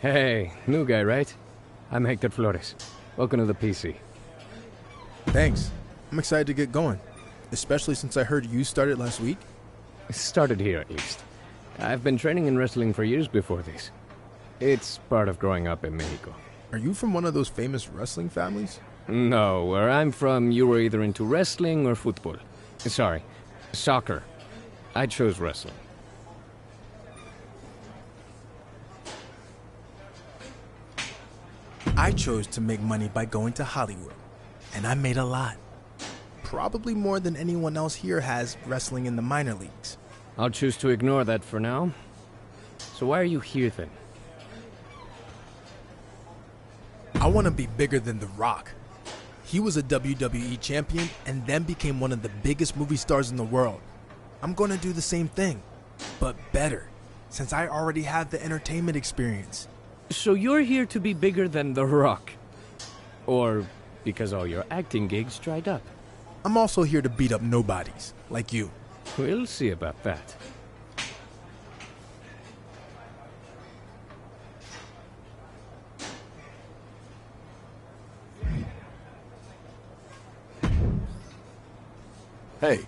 Hey, new guy, right? I'm Hector Flores. Welcome to the PC. Thanks. I'm excited to get going, especially since I heard you started last week. Started here, at least. I've been training in wrestling for years before this. It's part of growing up in Mexico. Are you from one of those famous wrestling families? No, where I'm from, you were either into wrestling or football. Sorry, soccer. I chose wrestling. I chose to make money by going to Hollywood, and I made a lot. Probably more than anyone else here has wrestling in the minor leagues. I'll choose to ignore that for now. So why are you here then? I want to be bigger than The Rock. He was a WWE champion and then became one of the biggest movie stars in the world. I'm going to do the same thing, but better, since I already have the entertainment experience. So you're here to be bigger than The Rock? Or because all your acting gigs dried up? I'm also here to beat up nobodies, like you. We'll see about that. Hey,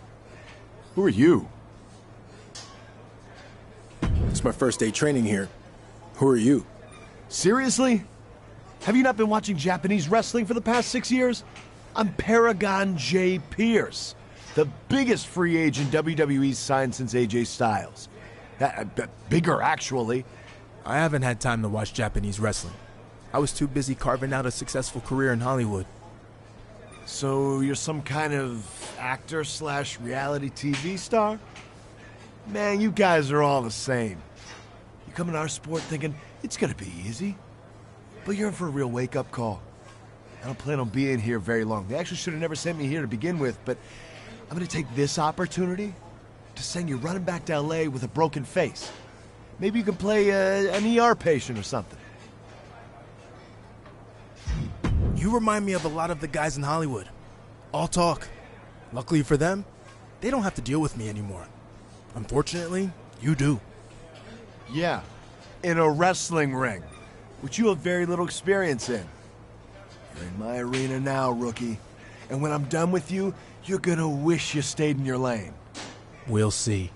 who are you? It's my first day training here. Who are you? Seriously? Have you not been watching Japanese wrestling for the past 6 years? I'm Paragon J. Pierce, the biggest free agent WWE's signed since AJ Styles. Bigger, actually. I haven't had time to watch Japanese wrestling. I was too busy carving out a successful career in Hollywood. So you're some kind of actor slash reality TV star? Man, you guys are all the same. You come in our sport thinking it's gonna be easy, but you're in for a real wake-up call. I don't plan on being here very long. They actually should have never sent me here to begin with, but I'm gonna take this opportunity to send you running back to LA with a broken face. Maybe you can play an ER patient or something. You remind me of a lot of the guys in Hollywood. All talk. Luckily for them, they don't have to deal with me anymore. Unfortunately, you do. Yeah, in a wrestling ring, which you have very little experience in. You're in my arena now, rookie. And when I'm done with you, you're gonna wish you stayed in your lane. We'll see.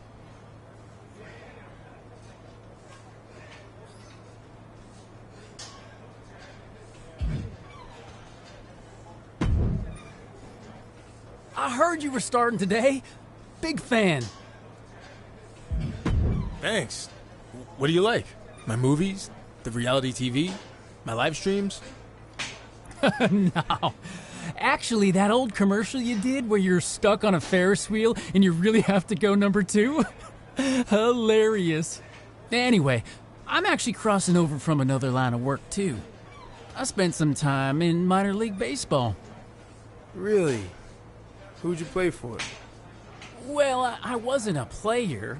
I heard you were starting today. Big fan. Thanks. What do you like? My movies? The reality TV? My live streams? No. Actually, that old commercial you did where you're stuck on a Ferris wheel and you really have to go number 2? Hilarious. Anyway, I'm actually crossing over from another line of work, too. I spent some time in minor league baseball. Really? Who'd you play for? Well, I wasn't a player.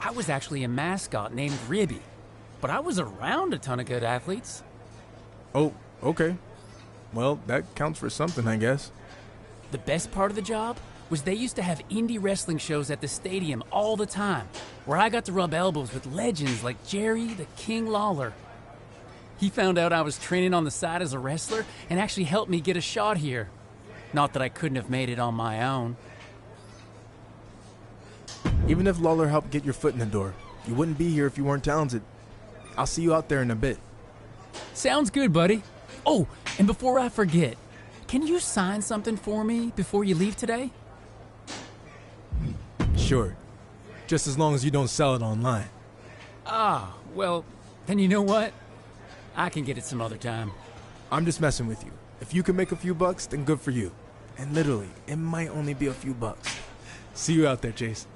I was actually a mascot named Ribby. But I was around a ton of good athletes. Oh, okay. Well, that counts for something, I guess. The best part of the job was they used to have indie wrestling shows at the stadium all the time, where I got to rub elbows with legends like Jerry the King Lawler. He found out I was training on the side as a wrestler and actually helped me get a shot here. Not that I couldn't have made it on my own. Even if Lawler helped get your foot in the door, you wouldn't be here if you weren't talented. I'll see you out there in a bit. Sounds good, buddy. Oh, and before I forget, can you sign something for me before you leave today? Sure. Just as long as you don't sell it online. Ah, well, then you know what? I can get it some other time. I'm just messing with you. If you can make a few bucks, then good for you. And literally, it might only be a few bucks. See you out there, Chase.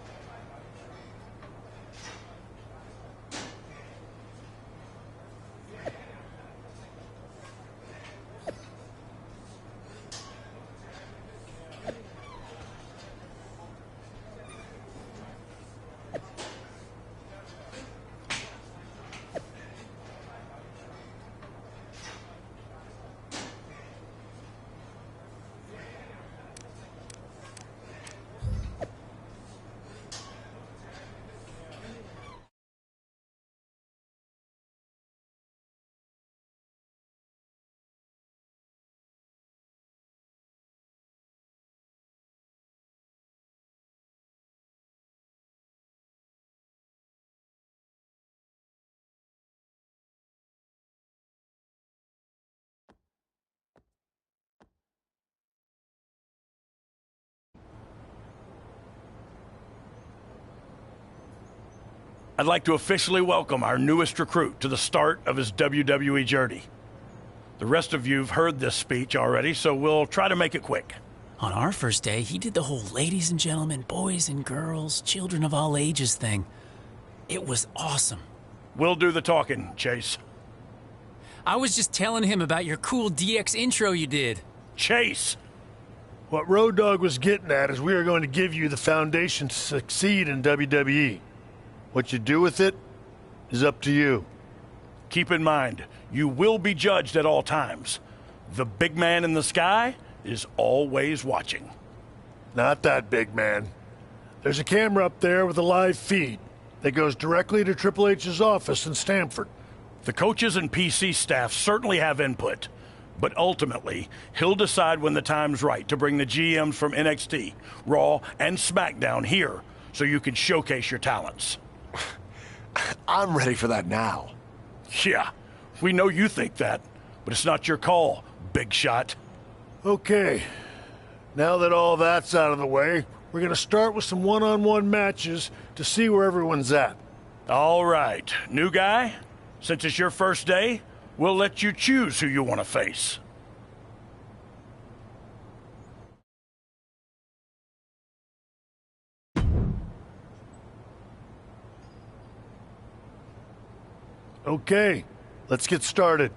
I'd like to officially welcome our newest recruit to the start of his WWE journey. The rest of you've heard this speech already, so we'll try to make it quick. On our first day, he did the whole ladies and gentlemen, boys and girls, children of all ages thing. It was awesome. We'll do the talking, Chase. I was just telling him about your cool DX intro you did. Chase! What Road Dogg was getting at is we are going to give you the foundation to succeed in WWE. What you do with it is up to you. Keep in mind, you will be judged at all times. The big man in the sky is always watching. Not that big man. There's a camera up there with a live feed that goes directly to Triple H's office in Stamford. The coaches and PC staff certainly have input, but ultimately, he'll decide when the time's right to bring the GMs from NXT, Raw, and SmackDown here so you can showcase your talents. I'm ready for that now. Yeah, we know you think that, but it's not your call, big shot. Okay, now that all that's out of the way, we're going to start with some one-on-one matches to see where everyone's at. All right, new guy, since it's your first day, we'll let you choose who you want to face. Okay, let's get started.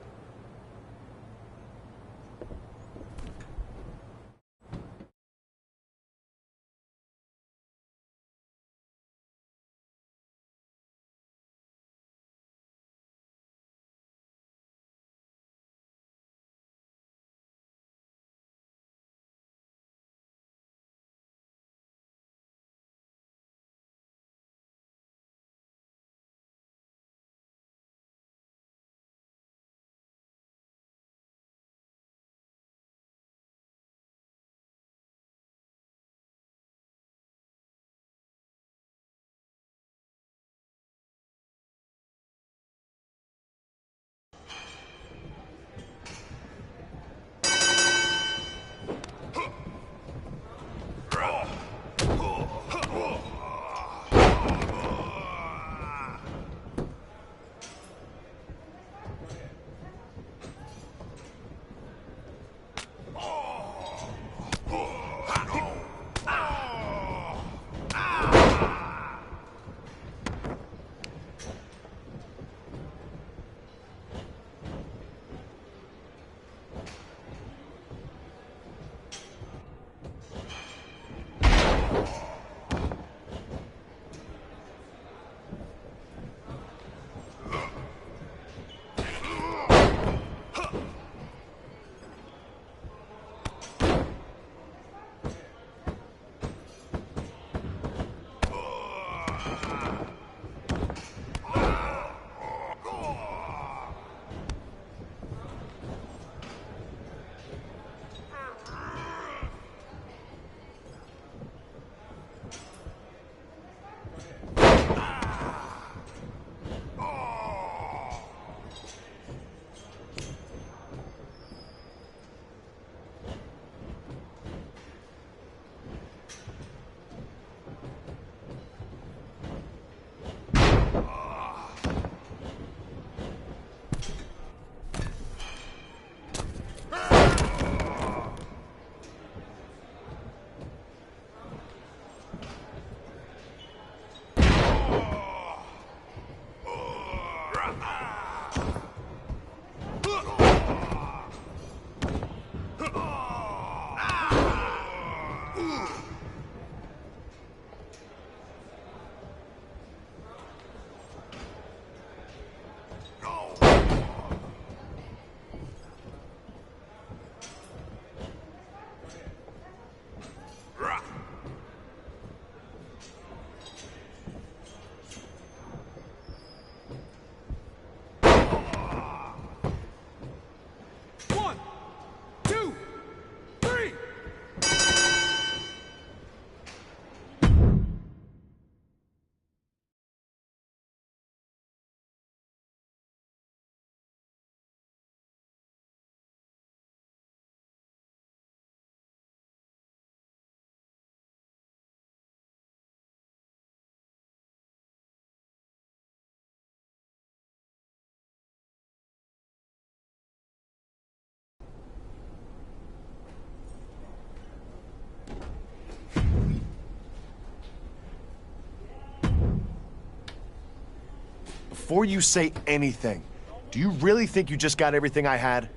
before you say anything, do you really think you just got everything I had?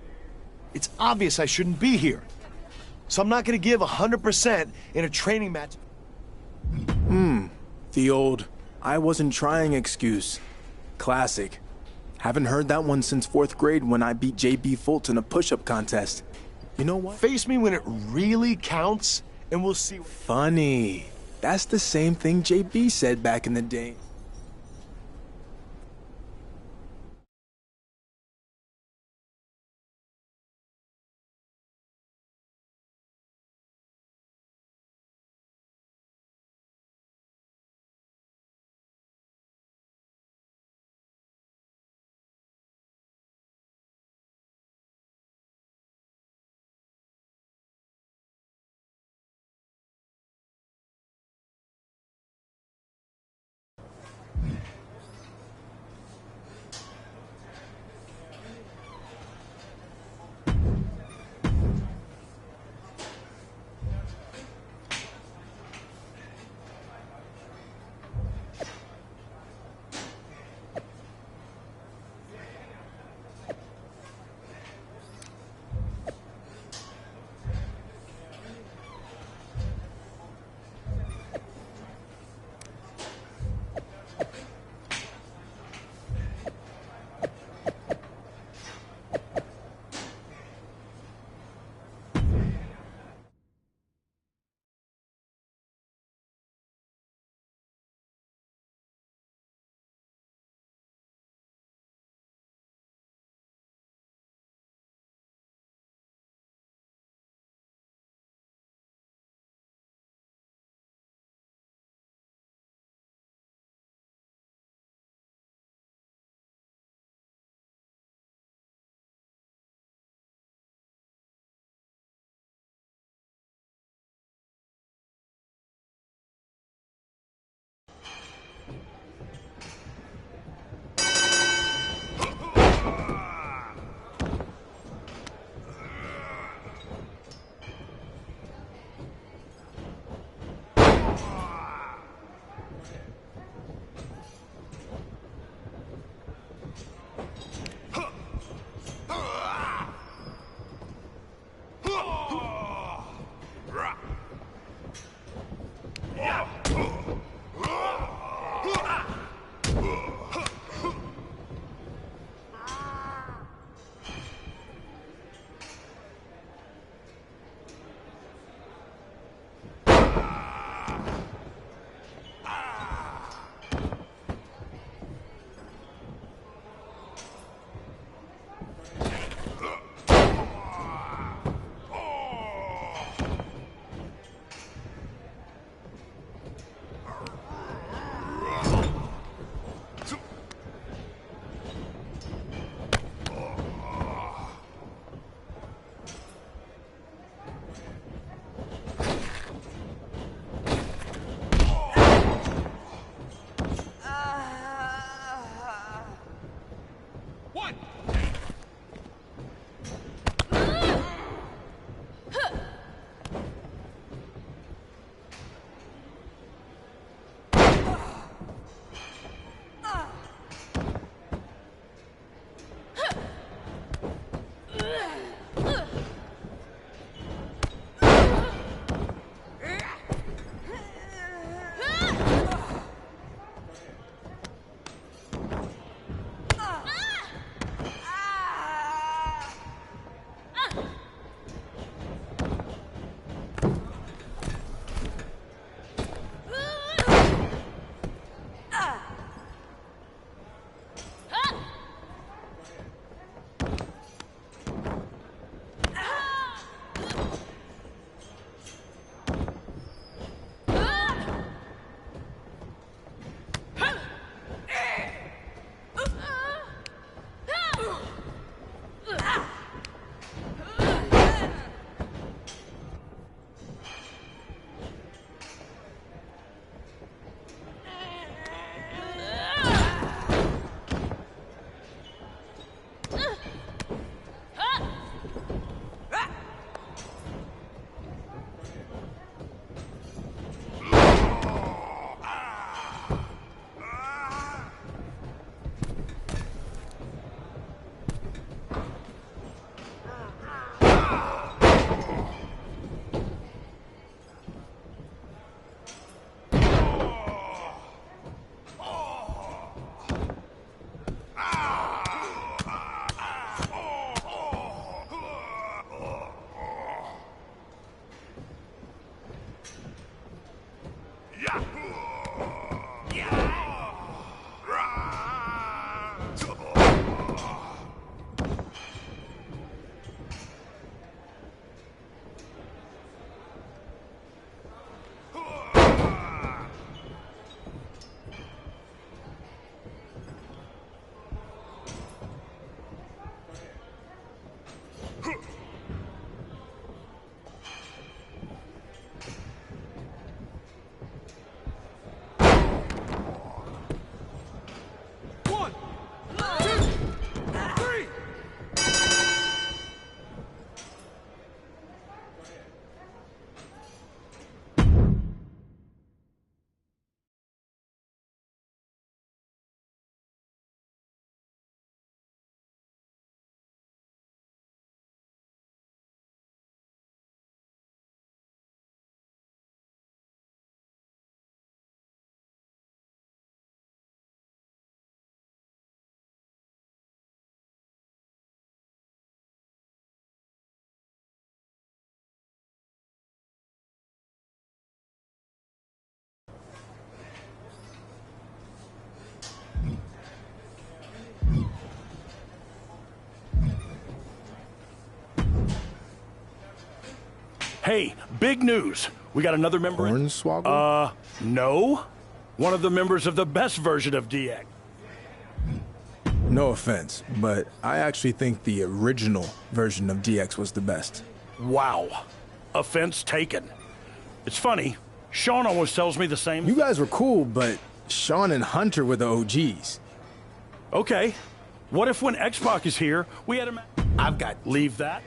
It's obvious I shouldn't be here. So I'm not gonna give 100% in a training match. The old, I wasn't trying excuse. Classic. Haven't heard that one since 4th grade when I beat JB Fultz in a push-up contest. You know what? Face me when it really counts, and we'll see. Funny. That's the same thing JB said back in the day. Hey, big news. We got another member. Hornswoggle? No. One of the members of the best version of DX. No offense, but I actually think the original version of DX was the best. Wow. Offense taken. It's funny. Sean always tells me the same. You guys were cool, but Sean and Hunter were the OGs. Okay. What if when X-Pac is here, we had a... I've got... Leave that.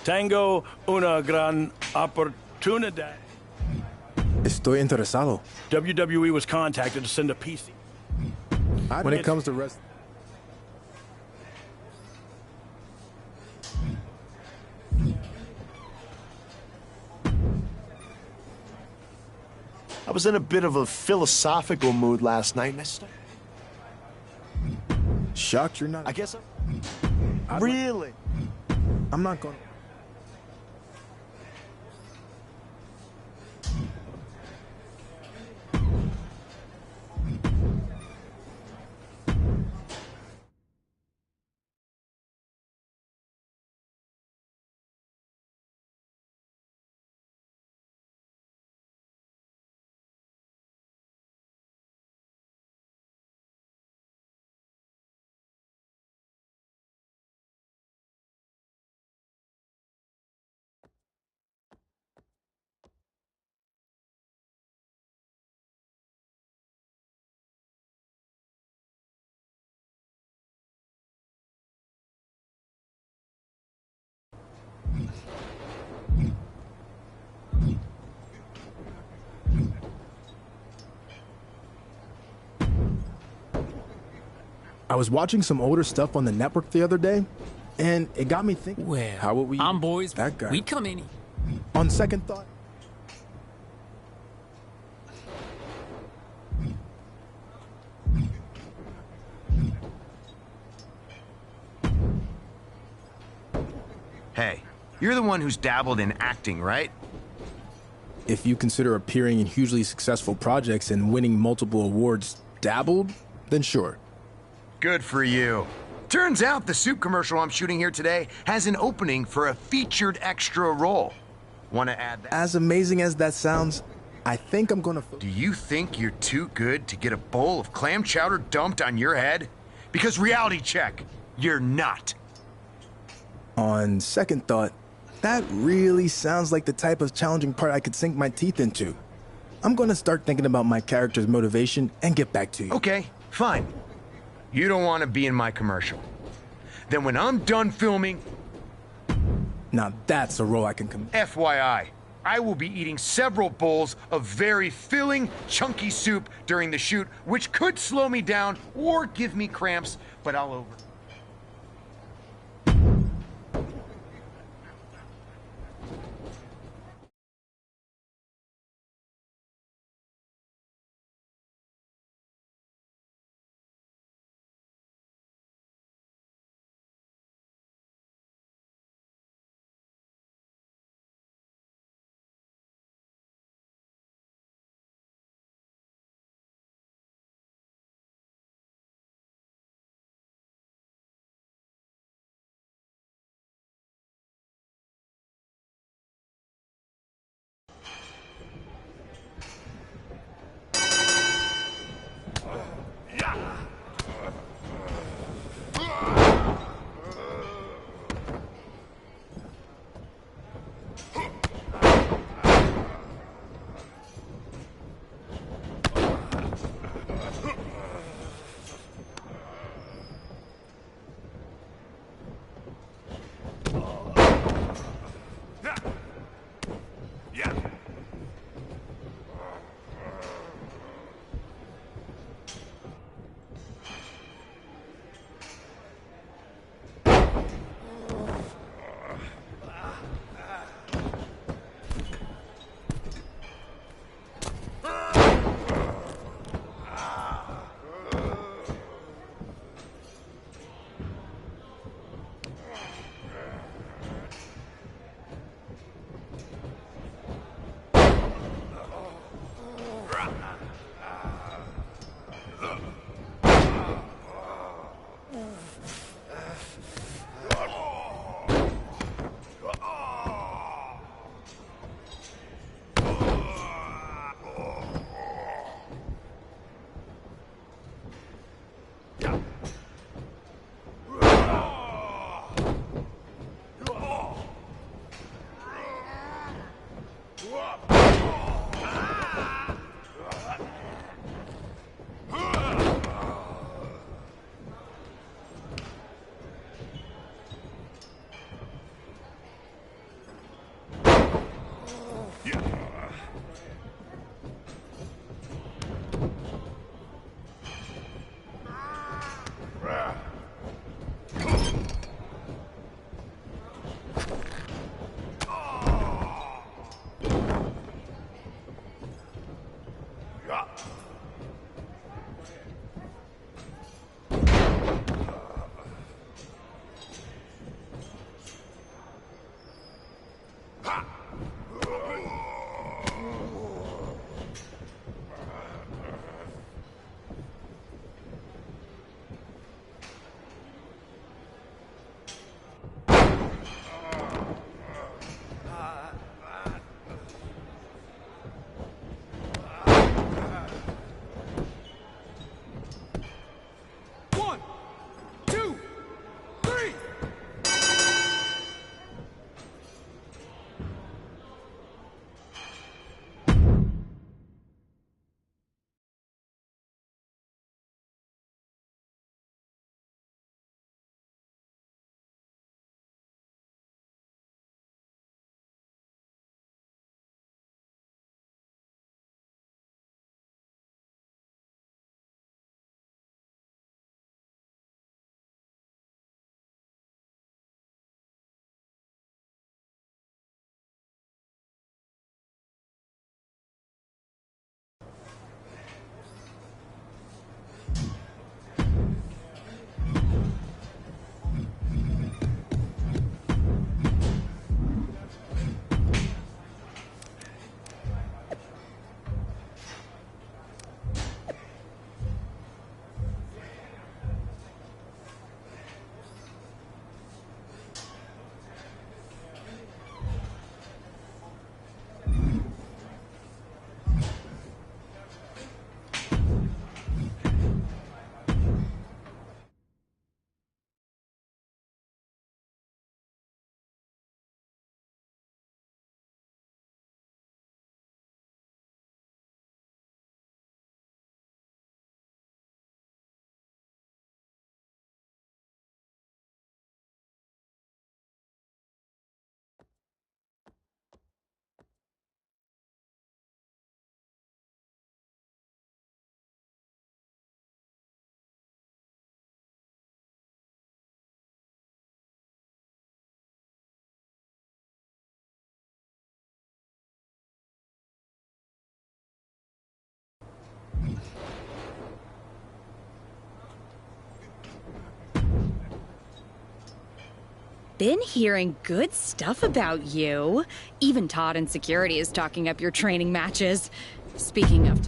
Tengo una gran oportunidad. Estoy interesado. WWE was contacted to send a PC. When it comes to wrestling, I was in a bit of a philosophical mood last night, and I started. shocked you're not. I guess I'm. Really? I'm not going. I was watching some older stuff on the network the other day, and it got me thinking. Well, how would we? I'm boys. That guy. We'd come any. On second thought. Hey, you're the one who's dabbled in acting, right? If you consider appearing in hugely successful projects and winning multiple awards dabbled, then sure. Good for you. Turns out the soup commercial I'm shooting here today has an opening for a featured extra role. Want to add that? As amazing as that sounds, I think I'm gonna. Do you think you're too good to get a bowl of clam chowder dumped on your head? Because reality check, you're not. On second thought, that really sounds like the type of challenging part I could sink my teeth into. I'm gonna start thinking about my character's motivation and get back to you. Okay, fine. You don't want to be in my commercial. Then when I'm done filming, Now that's a role I can commit. FYI, I will be eating several bowls of very filling, chunky soup during the shoot, which could slow me down or give me cramps, but I'll over. been hearing good stuff about you. Even Todd in security is talking up your training matches. Speaking of...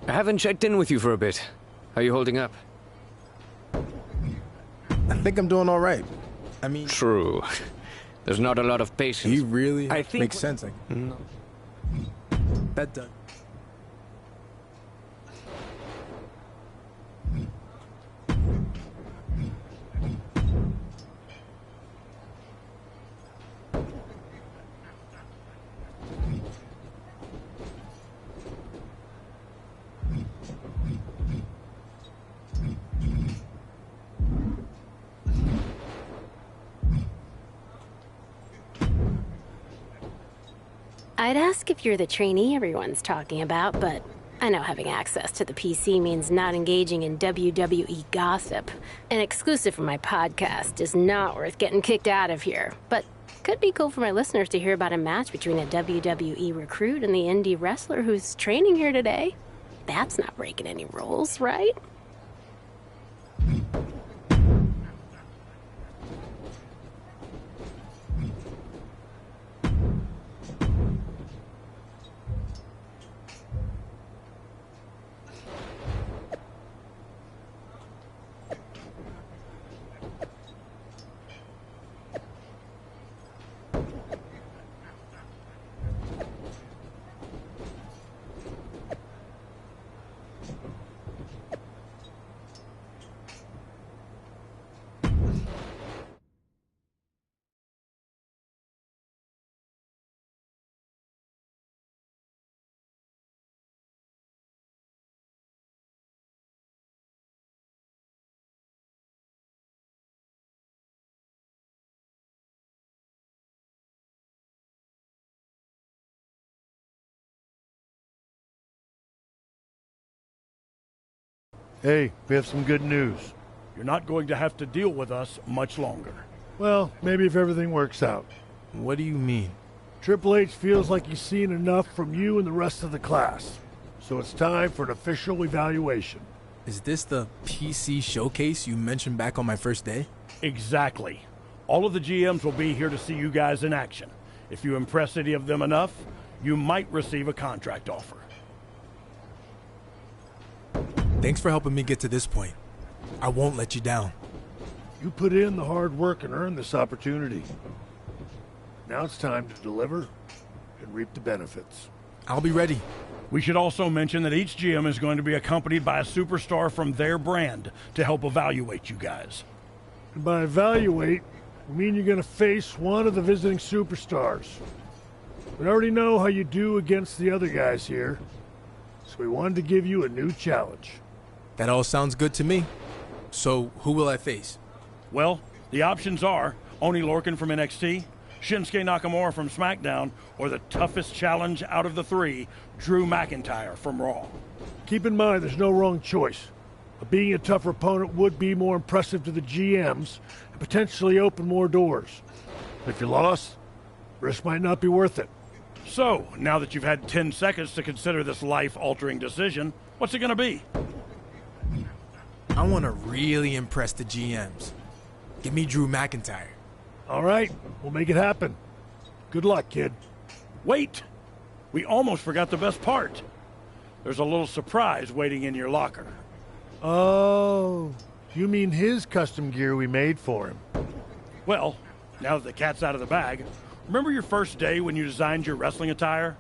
I haven't checked in with you for a bit. How you holding up? I think I'm doing all right. I mean... True. There's not a lot of patience. He really I think makes sense. Like, that does. I'd ask if you're the trainee everyone's talking about, but I know having access to the PC means not engaging in WWE gossip. An exclusive from my podcast is not worth getting kicked out of here, but could be cool for my listeners to hear about a match between a WWE recruit and the indie wrestler who's training here today. That's not breaking any rules, right? Hey, we have some good news. You're not going to have to deal with us much longer. Well, maybe if everything works out. What do you mean? Triple H feels like he's seen enough from you and the rest of the class. So it's time for an official evaluation. Is this the PC showcase you mentioned back on my first day? Exactly. All of the GMs will be here to see you guys in action. If you impress any of them enough, you might receive a contract offer. Thanks for helping me get to this point. I won't let you down. You put in the hard work and earned this opportunity. Now it's time to deliver and reap the benefits. I'll be ready. We should also mention that each GM is going to be accompanied by a superstar from their brand to help evaluate you guys. And by evaluate, we mean you're going to face one of the visiting superstars. We already know how you do against the other guys here, so we wanted to give you a new challenge. That all sounds good to me. So, who will I face? Well, the options are Oni Lorcan from NXT, Shinsuke Nakamura from SmackDown, or the toughest challenge out of the three, Drew McIntyre from Raw. Keep in mind there's no wrong choice. But being a tougher opponent would be more impressive to the GMs and potentially open more doors. If you lost, risk might not be worth it. So, now that you've had 10 seconds to consider this life-altering decision, what's it going to be? I want to really impress the GMs. Give me Drew McIntyre. All right, we'll make it happen. Good luck, kid. Wait! We almost forgot the best part. There's a little surprise waiting in your locker. Oh, you mean his custom gear we made for him? Well, now that the cat's out of the bag, remember your first day when you designed your wrestling attire?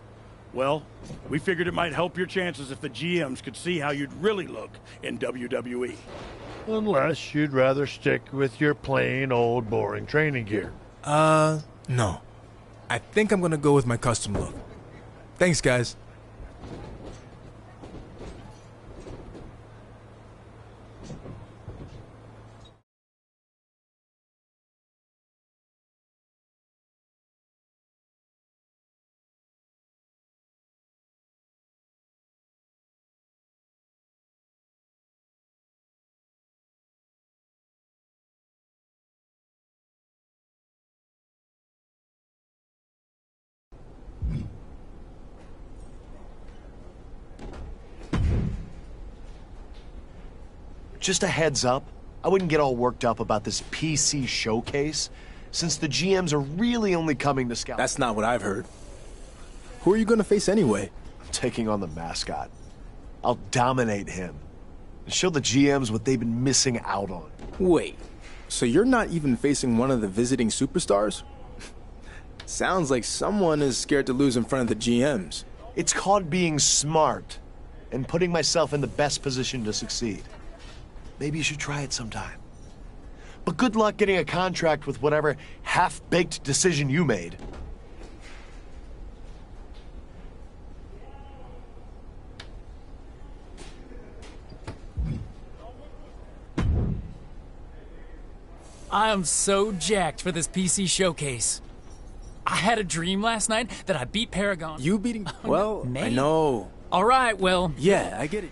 Well, we figured it might help your chances if the GMs could see how you'd really look in WWE. Unless you'd rather stick with your plain old boring training gear. No. I think I'm gonna go with my custom look. Thanks, guys. Just a heads up, I wouldn't get all worked up about this PC showcase, since the GMs are really only coming to scout. That's not what I've heard. Who are you gonna face anyway? Taking on the mascot. I'll dominate him and show the GMs what they've been missing out on. Wait, so you're not even facing one of the visiting superstars? Sounds like someone is scared to lose in front of the GMs. It's called being smart and putting myself in the best position to succeed. Maybe you should try it sometime. But good luck getting a contract with whatever half-baked decision you made. I am so jacked for this PC showcase. I had a dream last night that I beat Paragon. You beating? Well, I Maybe. know. All right, well... Yeah, I get it.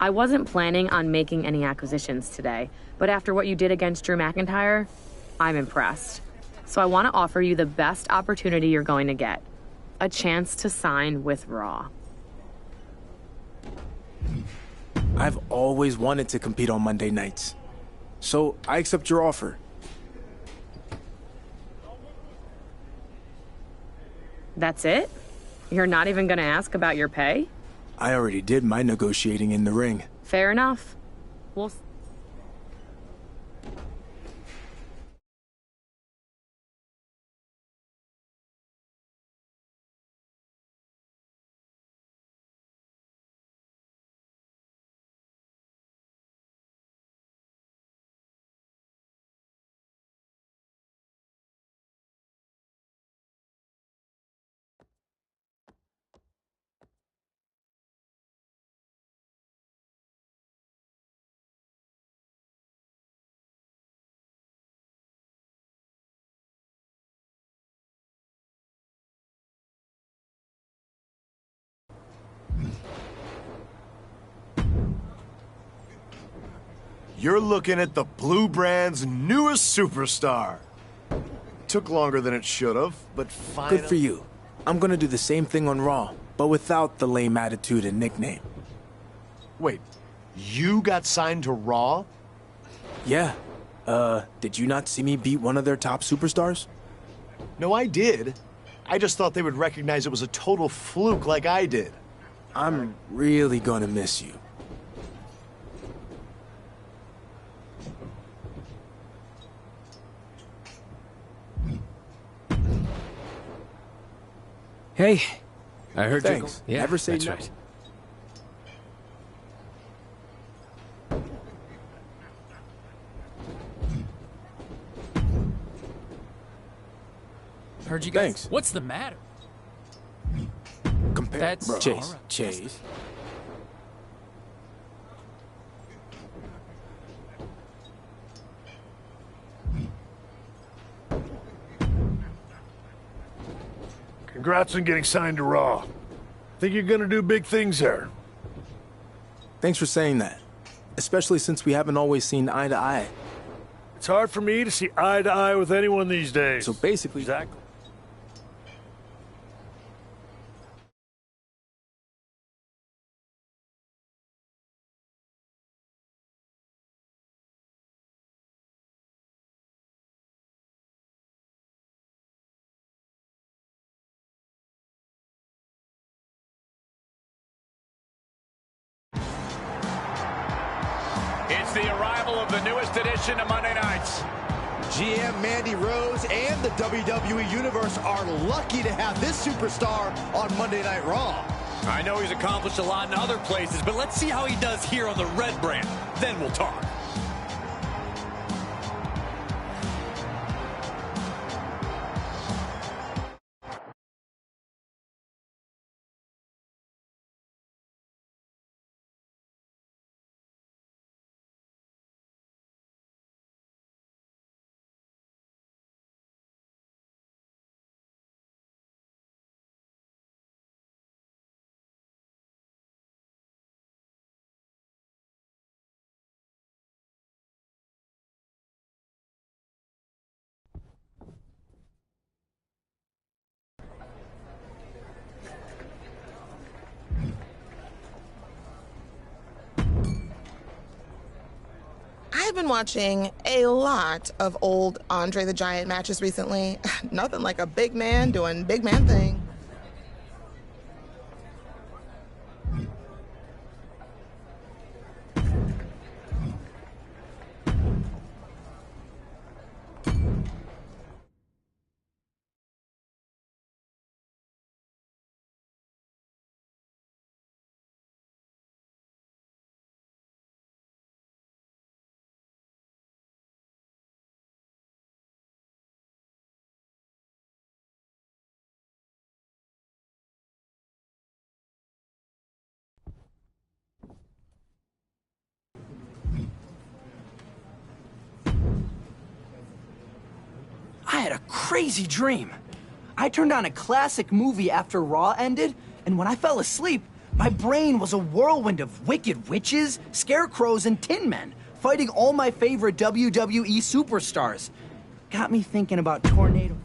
I wasn't planning on making any acquisitions today, but after what you did against Drew McIntyre, I'm impressed. So I want to offer you the best opportunity you're going to get. A chance to sign with Raw. I've always wanted to compete on Monday nights. So I accept your offer. That's it? You're not even going to ask about your pay? I already did my negotiating in the ring. Fair enough. We'll... You're looking at the Blue Brand's newest superstar. Took longer than it should have, but finally... Good for you. I'm gonna do the same thing on Raw, but without the lame attitude and nickname. Wait, you got signed to Raw? Yeah. Did you not see me beat one of their top superstars? No, I did. I just thought they would recognize it was a total fluke like I did. I'm really gonna miss you. Hey, I heard Thanks. you. Yeah, never say that's no. right. Heard you guys. Thanks. What's the matter? Compare. That's Bro. Chase. all right. Chase. Congrats on getting signed to Raw. Think you're gonna do big things there. Thanks for saying that. Especially since we haven't always seen eye to eye. It's hard for me to see eye to eye with anyone these days. So basically... Exactly. It's the arrival of the newest edition of Monday Nights. GM Mandy Rose and the WWE Universe are lucky to have this superstar on Monday Night Raw. I know he's accomplished a lot in other places, but let's see how he does here on the Red Brand. Then we'll talk. I've been watching a lot of old Andre the Giant matches recently. Nothing like a big man doing big man thing. I had a crazy dream. I turned on a classic movie after Raw ended, and when I fell asleep, my brain was a whirlwind of wicked witches, scarecrows, and tin men, fighting all my favorite WWE superstars. got me thinking about tornado.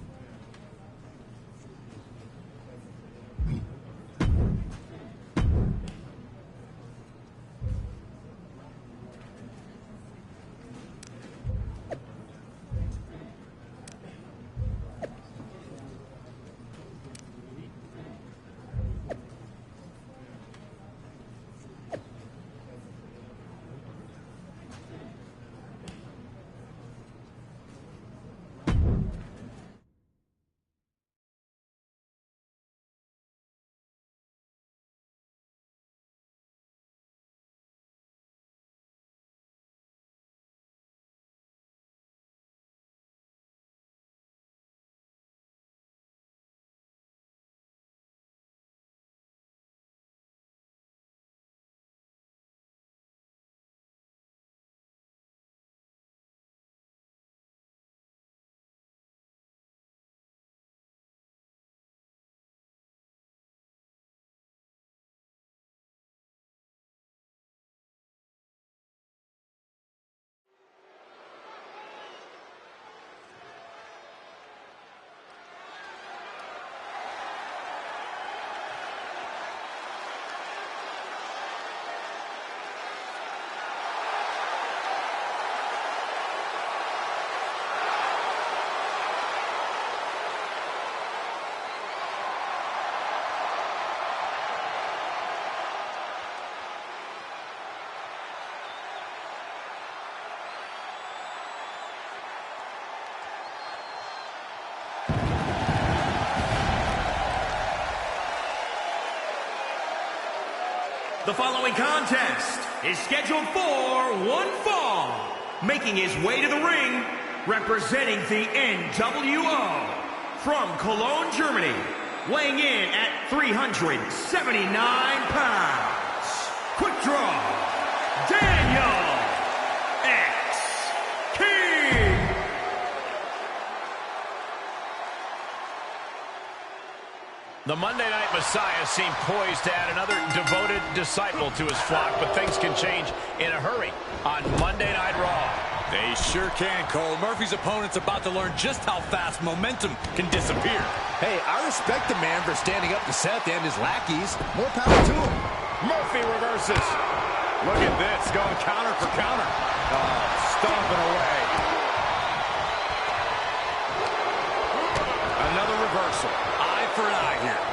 The following contest is scheduled for one fall. Making his way to the ring, representing the NWO, from Cologne, Germany, weighing in at 379 pounds. Quick draw, Daniel X. King. The Monday Night Messiah seemed poised to add another devoted disciple to his flock, but things can change in a hurry on Monday Night Raw. They sure can, Cole. Murphy's opponent's about to learn just how fast momentum can disappear. Hey, I respect the man for standing up to Seth and his lackeys. More power to him. Murphy reverses. Look at this, going counter for counter. Oh, stomping away. Another reversal. Eye for an eye here.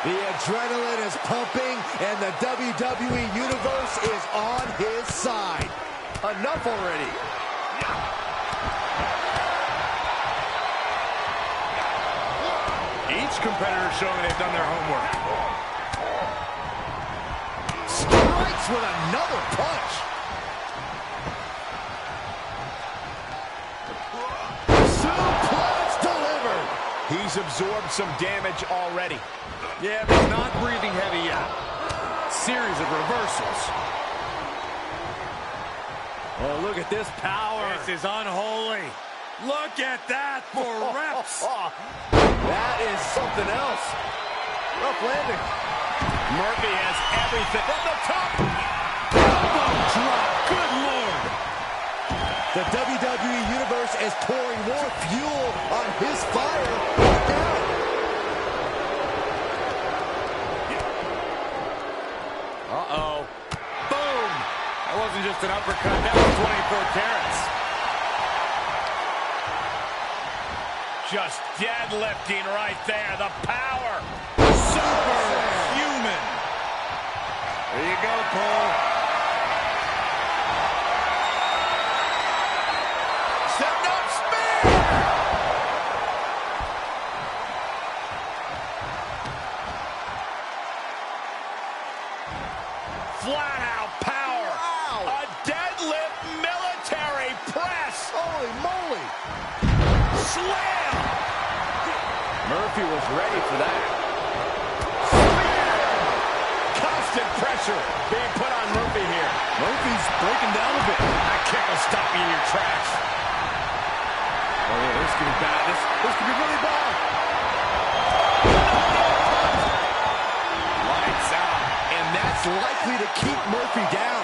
The adrenaline is pumping, and the WWE Universe is on his side. Enough already. Each competitor showing they've done their homework. Strikes with another punch. Suplex delivered. He's absorbed some damage already. Yeah, but he's not breathing heavy yet. Series of reversals. Oh, look at this power. This is unholy. Look at that for reps. That is something else. Rough landing. Murphy has everything from the top. Elbow drop. Good Lord. The WWE Universe is pouring more fuel on his fire right now. Uh-oh. Boom. That wasn't just an uppercut. That was 24 carats. Just deadlifting right there. The power. Superhuman. There you go, Cole. Stepped up spear. Flat out power. Wow. A deadlift military press. Holy moly. Slam. Murphy was ready for that. Constant pressure being put on Murphy here. Murphy's breaking down a bit. That kick will stop you in your tracks. Oh, yeah, this could be bad. This could be really bad. likely to keep Murphy down.